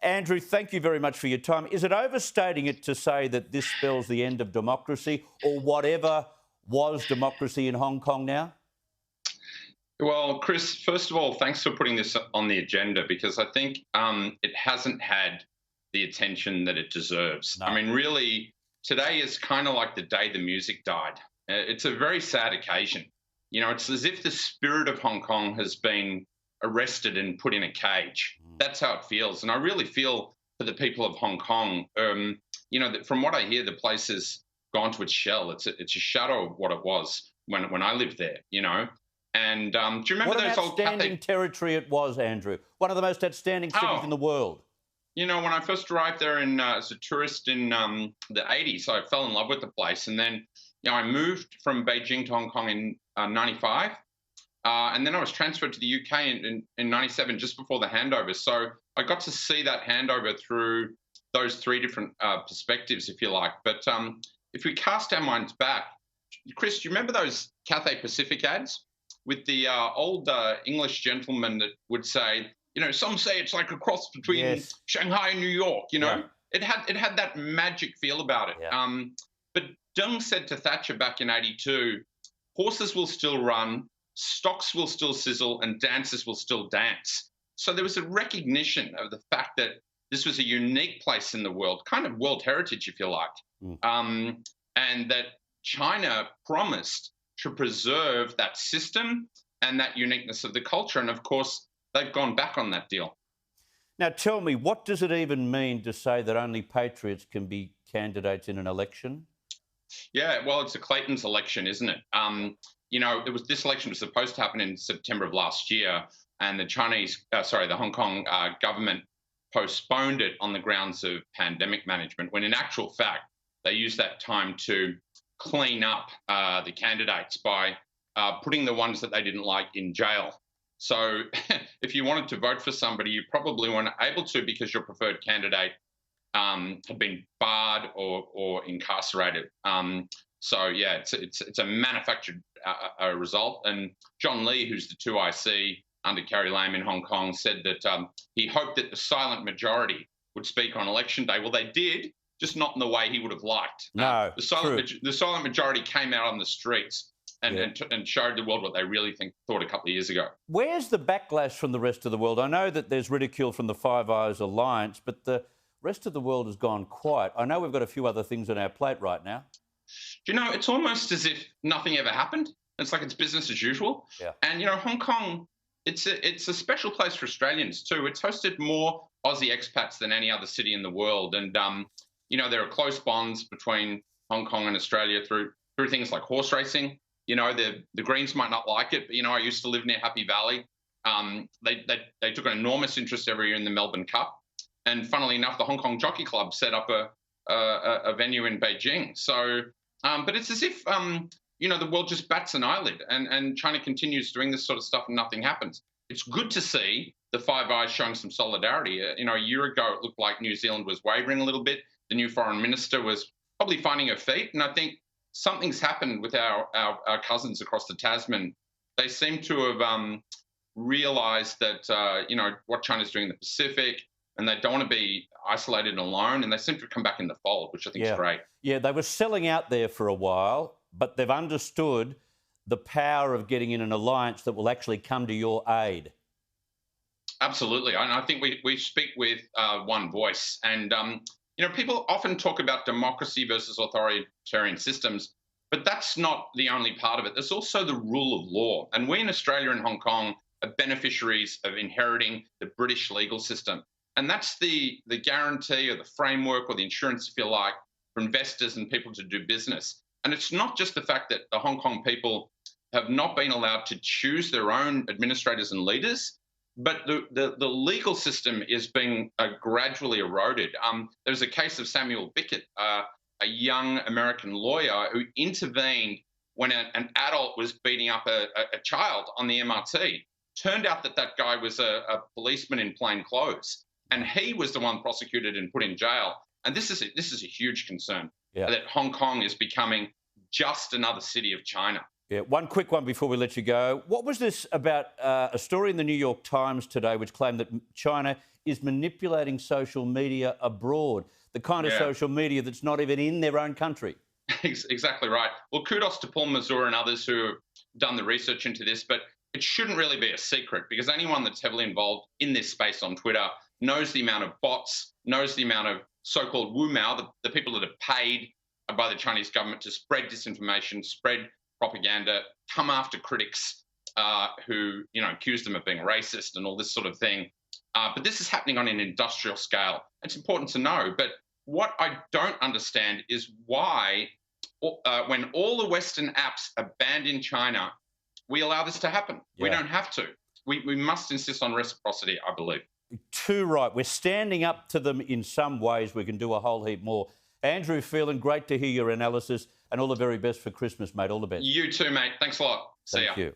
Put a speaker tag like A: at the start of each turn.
A: Andrew, thank you very much for your time. Is it overstating it to say that this spells the end of democracy or whatever was democracy in Hong Kong now?
B: Well, Chris, first of all, thanks for putting this on the agenda because I think it hasn't had the attention that it deserves.
A: No.
B: I mean, really, today is kind of like the day the music died. It's a very sad occasion. You know, it's as if the spirit of Hong Kong has been arrested and put in a cage. That's how it feels. And I really feel for the people of Hong Kong. You know, from what I hear, the place has gone to its shell. It's a shadow of what it was when I lived there, you know. And do you remember
A: what
B: those
A: an
B: old
A: outstanding territory it was, Andrew? One of the most outstanding cities in the world.
B: You know, when I first arrived there as a tourist in the 80s, I fell in love with the place. And then, you know, I moved from Beijing to Hong Kong in 95. And then I was transferred to the UK in 97, just before the handover. So I got to see that handover through those three different perspectives, if you like. But if we cast our minds back, Chris, do you remember those Cathay Pacific ads with the old English gentleman that would say, you know, some say it's like a cross between Shanghai and New York, you know? It had that magic feel about it. But Deng said to Thatcher back in 82, horses will still run, stocks will still sizzle, and dancers will still dance. So there was a recognition of the fact that this was a unique place in the world, kind of world heritage, if you like, and that China promised to preserve that system and that uniqueness of the culture. And of course, they've gone back on that deal.
A: Now, tell me, what does it even mean to say that only patriots can be candidates in an election?
B: Yeah, well, it's a Clayton's election, isn't it? You know, this election was supposed to happen in September of last year, and the Hong Kong government postponed it on the grounds of pandemic management, when in actual fact, they used that time to clean up the candidates by putting the ones that they didn't like in jail. So if you wanted to vote for somebody, you probably weren't able to because your preferred candidate had been barred or incarcerated. So yeah, it's a manufactured result. And John Lee, who's the 2IC under Carrie Lam in Hong Kong, said that he hoped that the silent majority would speak on election day. Well, they did, just not in the way he would have liked.
A: No,
B: the silent majority came out on the streets and showed the world what they really thought a couple of years ago.
A: Where's the backlash from the rest of the world? I know that there's ridicule from the Five Eyes Alliance, but the rest of the world has gone quiet. I know we've got a few other things on our plate right now.
B: Do you know, it's almost as if nothing ever happened. It's like it's business as usual.
A: Yeah.
B: And, you know, Hong Kong, it's a special place for Australians too. It's hosted more Aussie expats than any other city in the world. And, you know, there are close bonds between Hong Kong and Australia through things like horse racing. You know, the Greens might not like it, but, you know, I used to live near Happy Valley. They took an enormous interest every year in the Melbourne Cup. And funnily enough, the Hong Kong Jockey Club set up a venue in Beijing. So, but it's as if, you know, the world just bats an eyelid and China continues doing this sort of stuff and nothing happens. It's good to see the Five Eyes showing some solidarity. You know, a year ago, it looked like New Zealand was wavering a little bit. The new foreign minister was probably finding her feet. And I think something's happened with our cousins across the Tasman. They seem to have realised that, you know, what China's doing in the Pacific, and they don't want to be isolated and alone, and they seem to come back in the fold, which I think is great. Yeah,
A: they were selling out there for a while, but they've understood the power of getting in an alliance that will actually come to your aid.
B: Absolutely. And I think we speak with one voice. And, you know, people often talk about democracy versus authoritarian systems, but that's not the only part of it. There's also the rule of law. And we in Australia and Hong Kong are beneficiaries of inheriting the British legal system. And that's the guarantee or the framework or the insurance, if you like, for investors and people to do business. And it's not just the fact that the Hong Kong people have not been allowed to choose their own administrators and leaders, but the legal system is being gradually eroded. There's a case of Samuel Bickett, a young American lawyer who intervened when an adult was beating up a child on the MRT. Turned out that guy was a policeman in plain clothes. And he was the one prosecuted and put in jail. And this is a huge concern, that Hong Kong is becoming just another city of China.
A: Yeah, one quick one before we let you go. What was this about a story in the New York Times today which claimed that China is manipulating social media abroad, the kind of social media that's not even in their own country.
B: Exactly right. Well, kudos to Paul Mazur and others who have done the research into this, but it shouldn't really be a secret because anyone that's heavily involved in this space on Twitter knows the amount of bots, knows the amount of so-called Wu Mao, the people that are paid by the Chinese government to spread disinformation, spread propaganda, come after critics who, accuse them of being racist and all this sort of thing. But this is happening on an industrial scale. It's important to know. But what I don't understand is why, when all the Western apps are banned in China, we allow this to happen. Yeah. We don't have to. We must insist on reciprocity, I believe.
A: Too right. We're standing up to them in some ways. We can do a whole heap more. Andrew Phelan, great to hear your analysis and all the very best for Christmas, mate. All the best.
B: You too, mate. Thanks a lot. See ya.
A: Thank you.